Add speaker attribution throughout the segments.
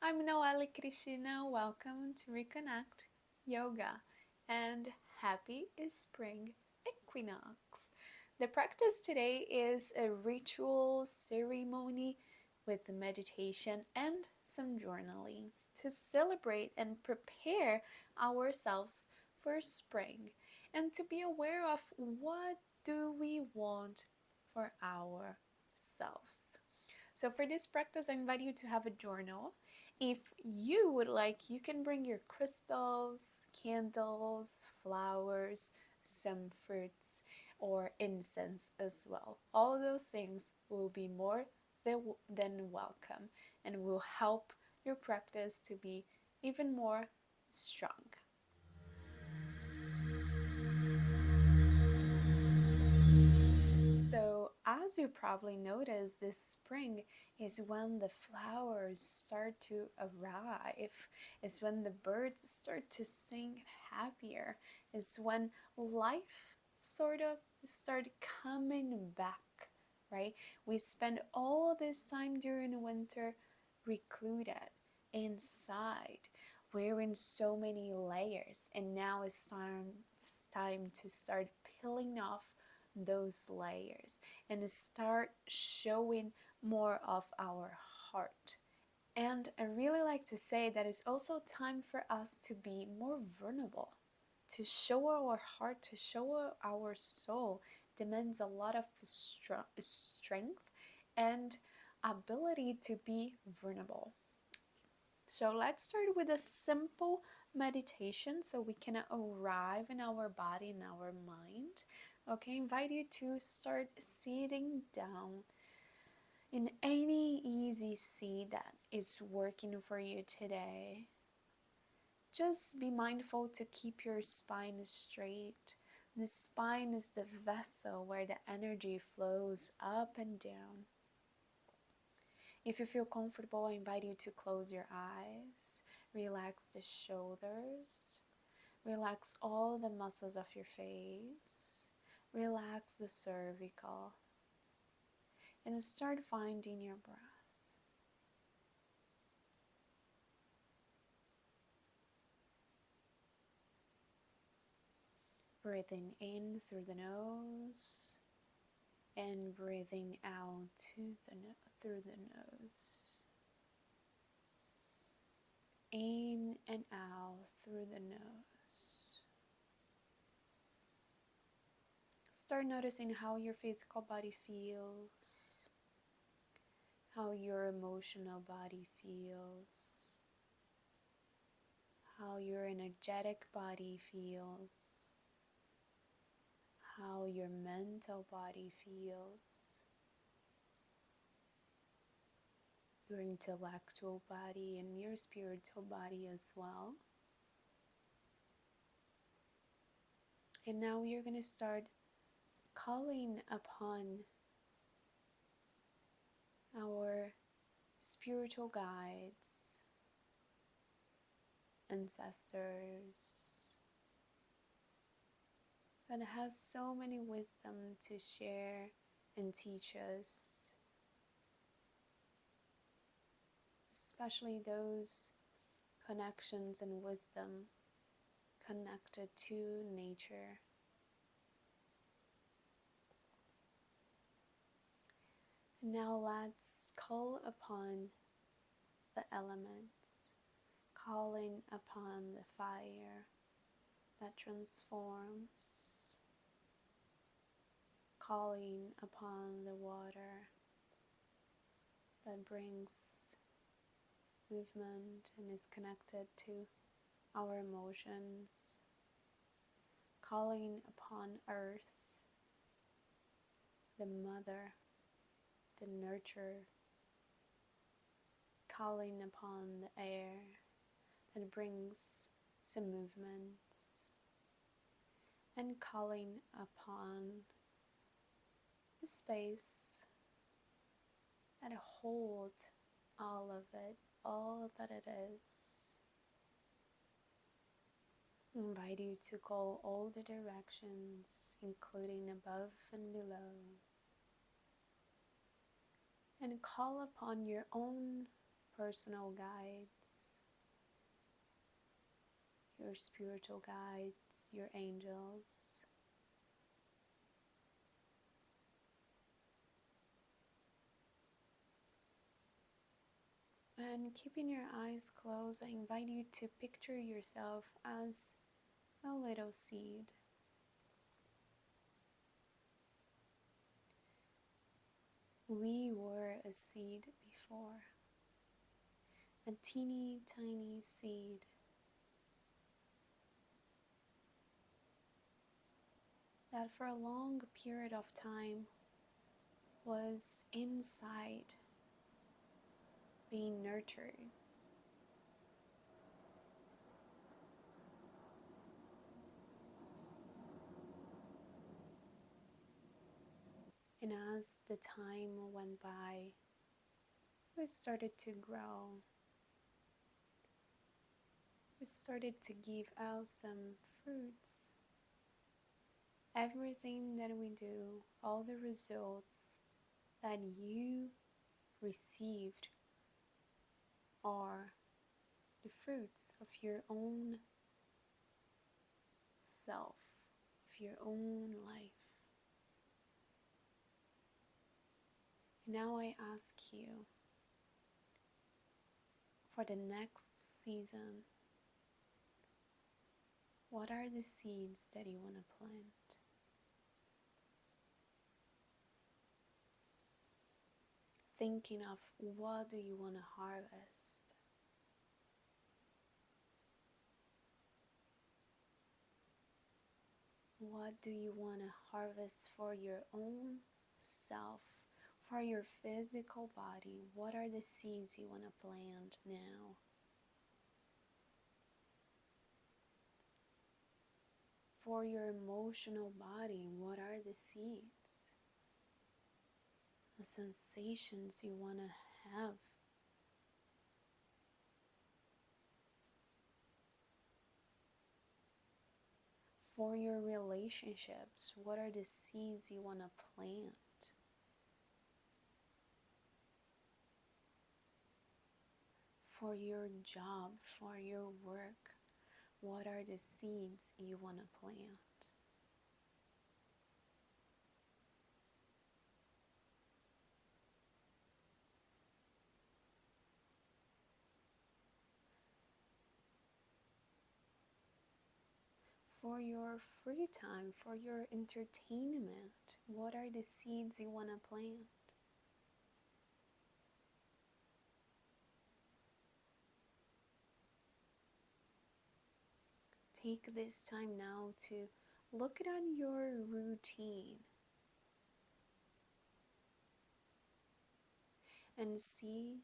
Speaker 1: I'm Noélle Cristina. Welcome to Reconnect Yoga and happy spring equinox. The practice today is a ritual ceremony with meditation and some journaling to celebrate and prepare ourselves for spring and to be aware of what do we want for ourselves. So for this practice, I invite you to have a journal. If you would like, you can bring your crystals, candles, flowers, some fruits, or incense as well. All those things will be more than welcome and will help your practice to be even more strong. So, as you probably noticed, this spring is when the flowers start to arrive, is when the birds start to sing happier, is when life sort of start coming back, right? We spend all this time during winter recluded inside, wearing so many layers, and now it's time to start peeling off those layers and start showing more of our heart. And I really like to say that it's also time for us to be more vulnerable, to show our heart, to show our soul demands a lot of strength and ability to be vulnerable. So let's start with a simple meditation so we can arrive in our body and our mind. Okay, invite you to start sitting down in any easy seat that is working for you today. Just be mindful to keep your spine straight. The spine is the vessel where the energy flows up and down. If you feel comfortable, I invite you to close your eyes, relax the shoulders, relax all the muscles of your face, relax the cervical, and start finding your breath. Breathing in through the nose and breathing out through the nose. In and out through the nose. Start noticing how your physical body feels, how your emotional body feels, how your energetic body feels, how your mental body feels, your intellectual body and your spiritual body as well. And now you're going to start calling upon our spiritual guides, ancestors, that has so many wisdom to share and teach us, especially those connections and wisdom connected to nature. And now let's call upon the elements, calling upon the fire that transforms, calling upon the water that brings movement and is connected to our emotions, calling upon earth, the mother, the nurturer, calling upon the air that brings some movements, and calling upon the space that holds all of it, all that it is. I invite you to go all the directions, including above and below, and call upon your own personal guides, your spiritual guides, your angels. And keeping your eyes closed, I invite you to picture yourself as a little seed. We were a seed before, a teeny tiny seed. That for a long period of time was inside, being nurtured. And as the time went by, we started to grow. We started to give out some fruits. Everything that we do, all the results that you received are the fruits of your own self, of your own life. Now I ask you, for the next season, what are the seeds that you want to plant? Thinking of what do you want to harvest? What do you want to harvest for your own self, for your physical body? What are the seeds you want to plant now? For your emotional body, what are the seeds? The sensations you want to have. For your relationships, what are the seeds you want to plant? For your job, for your work, what are the seeds you want to plant? For your free time, for your entertainment, what are the seeds you want to plant? Take this time now to look at your routine and see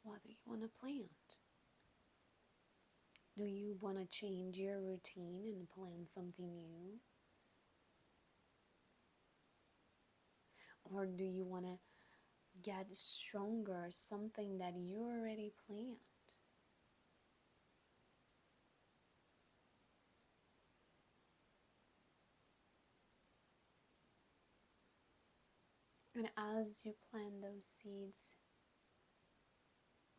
Speaker 1: what do you want to plant. Do you want to change your routine and plan something new? Or do you want to get stronger, something that you already planned? And as you plant those seeds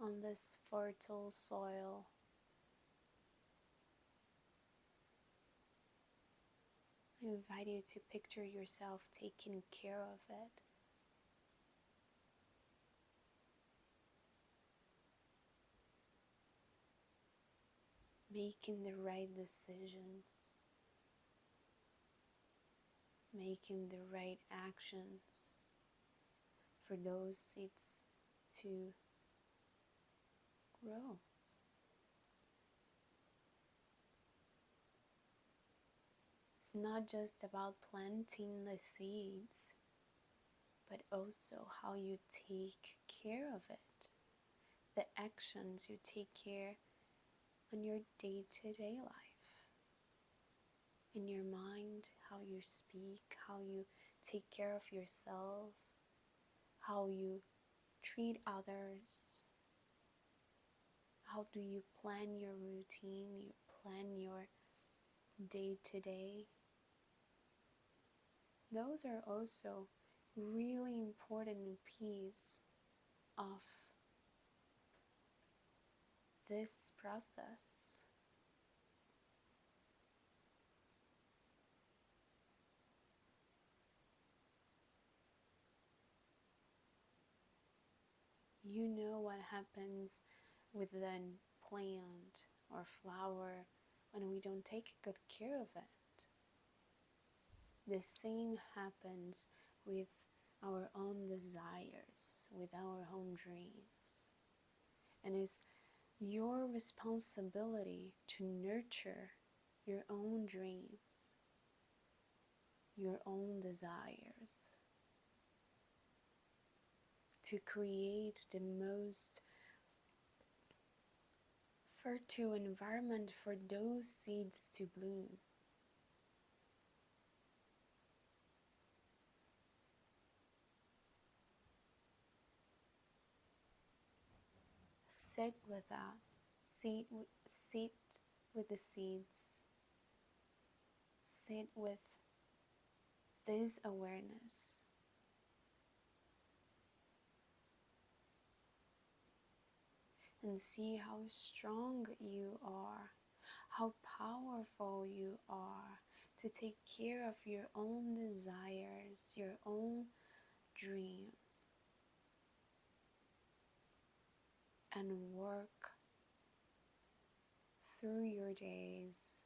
Speaker 1: on this fertile soil, I invite you to picture yourself taking care of it. Making the right decisions. Making the right actions for those seeds to grow. It's not just about planting the seeds, but also how you take care of it. The actions you take care on your day-to-day life. In your mind, how you speak, how you take care of yourselves, how you treat others. How do you plan your routine, you plan your day-to-day? Those are also really important piece of this process. You know what happens with a plant or flower when we don't take good care of it. The same happens with our own desires, with our own dreams. And it's your responsibility to nurture your own dreams, your own desires, to create the most fertile environment for those seeds to bloom. Sit with that. Sit with the seeds. Sit with this awareness. And see how strong you are, how powerful you are to take care of your own desires, your own dreams, and work through your days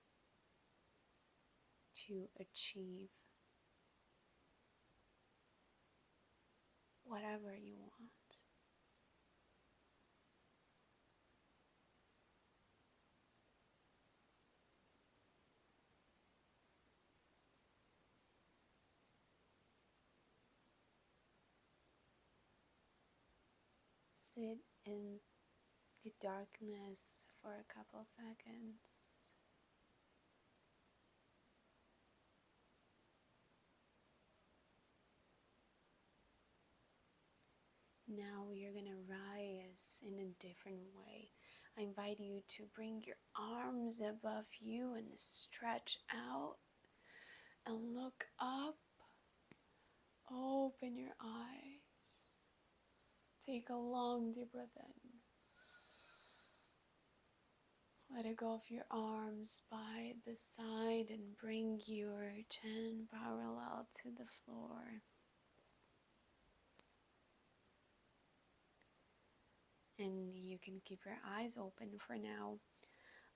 Speaker 1: to achieve whatever you want. Sit in the darkness for a couple seconds. Now you're going to rise in a different way. I invite you to bring your arms above you and stretch out and look up. Open your eyes. Take a long deep breath in. Let it go of your arms by the side and bring your chin parallel to the floor. And you can keep your eyes open for now.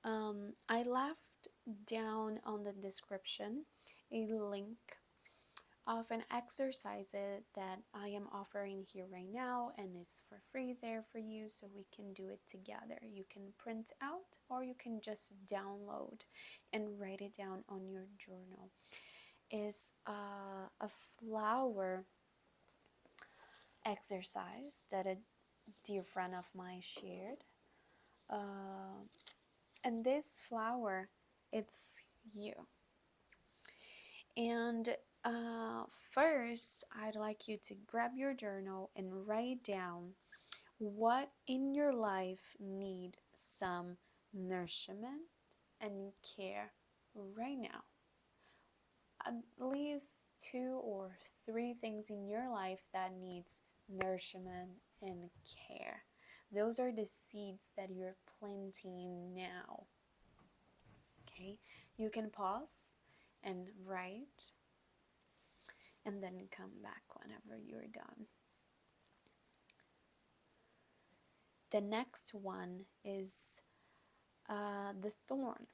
Speaker 1: I left down on the description a link of an exercise that I am offering here right now, and it's for free there for you, so we can do it together. You can print out or you can just download and write it down on your journal. It's a flower exercise that a dear friend of mine shared, and this flower, it's you. And first, I'd like you to grab your journal and write down what in your life need some nourishment and care right now. At least 2 or 3 things in your life that needs nourishment and care. Those are the seeds that you're planting now. Okay, you can pause and write, and then come back whenever you're done. The next one is the thorn.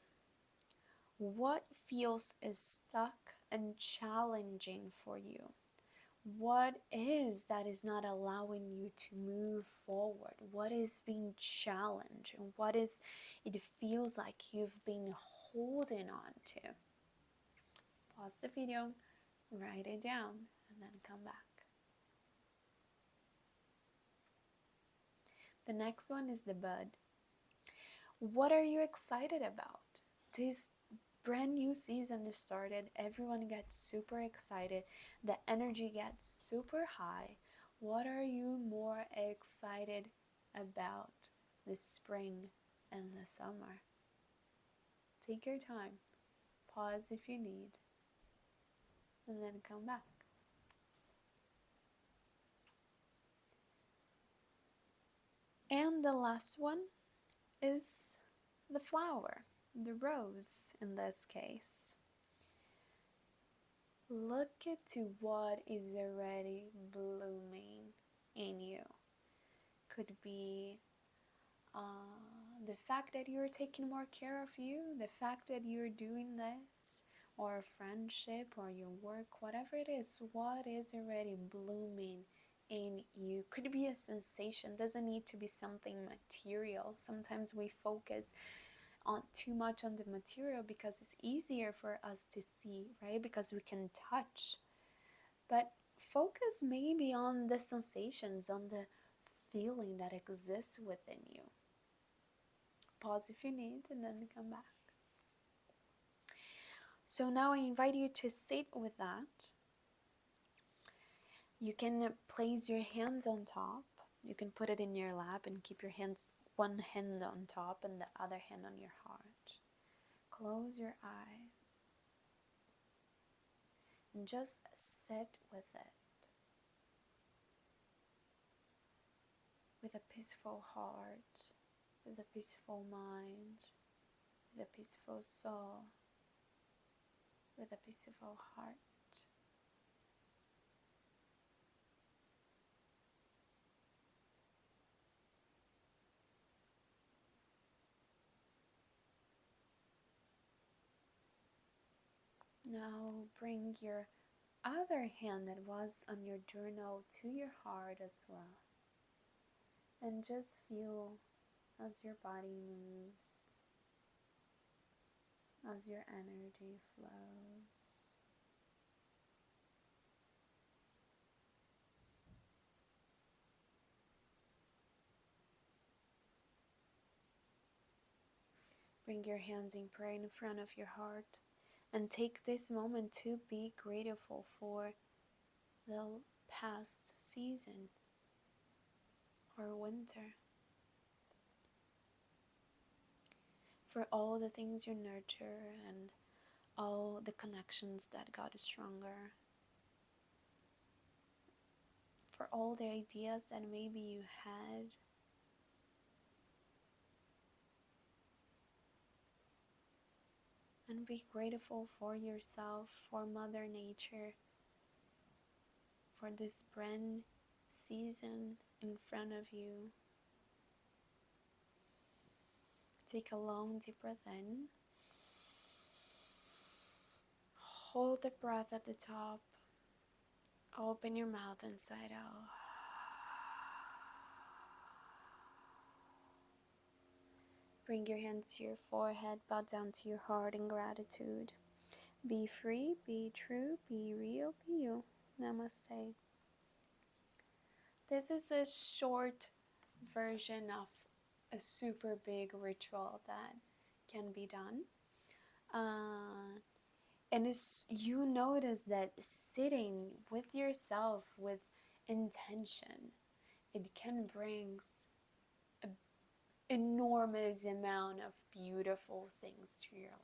Speaker 1: What feels stuck and challenging for you? What is that is not allowing you to move forward? What is being challenged? And what is it feels like you've been holding on to? Pause the video, write it down, and then come back. The next one is the bud. What are you excited about? This brand new season has started. Everyone gets super excited. The energy gets super high. What are you more excited about this spring and the summer? Take your time. Pause if you need. And then come back. And the last one is the flower, the rose in this case. Look to what is already blooming in you. Could be the fact that you're taking more care of you, the fact that you're doing this, or a friendship, or your work, whatever it is, what is already blooming in you. Could be a sensation, doesn't need to be something material. Sometimes we focus on too much on the material because it's easier for us to see, right? Because we can touch. But focus maybe on the sensations, on the feeling that exists within you. Pause if you need and then come back. So now I invite you to sit with that. You can place your hands on top. You can put it in your lap and keep your hands, one hand on top and the other hand on your heart. Close your eyes and just sit with it. With a peaceful heart, with a peaceful mind, with a peaceful soul, with a peaceful heart. Now bring your other hand that was on your journal to your heart as well. And just feel as your body moves, as your energy flows. Bring your hands in prayer in front of your heart and take this moment to be grateful for the past season or winter. For all the things you nurture and all the connections that got stronger. For all the ideas that maybe you had. And be grateful for yourself, for Mother Nature, for this brand season in front of you. Take a long deep breath in. Hold the breath at the top. Open your mouth inside out. Bring your hands to your forehead, bow down to your heart in gratitude. Be free, be true, be real, be you. Namaste. This is a short version of a super big ritual that can be done. And you notice that sitting with yourself with intention, it can bring enormous amount of beautiful things to your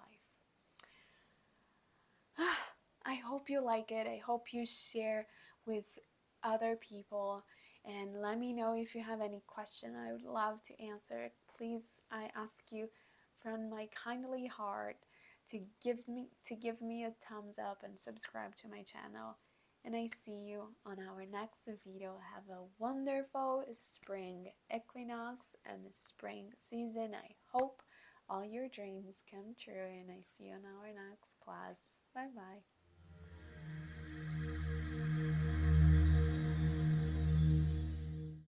Speaker 1: life. I hope you like it. I hope you share with other people, and let me know if you have any question. I would love to answer. Please, I ask you from my kindly heart to give me a thumbs up and subscribe to my channel. And I see you on our next video. Have a wonderful spring equinox and spring season. I hope all your dreams come true, and I see you on our next class. Bye bye.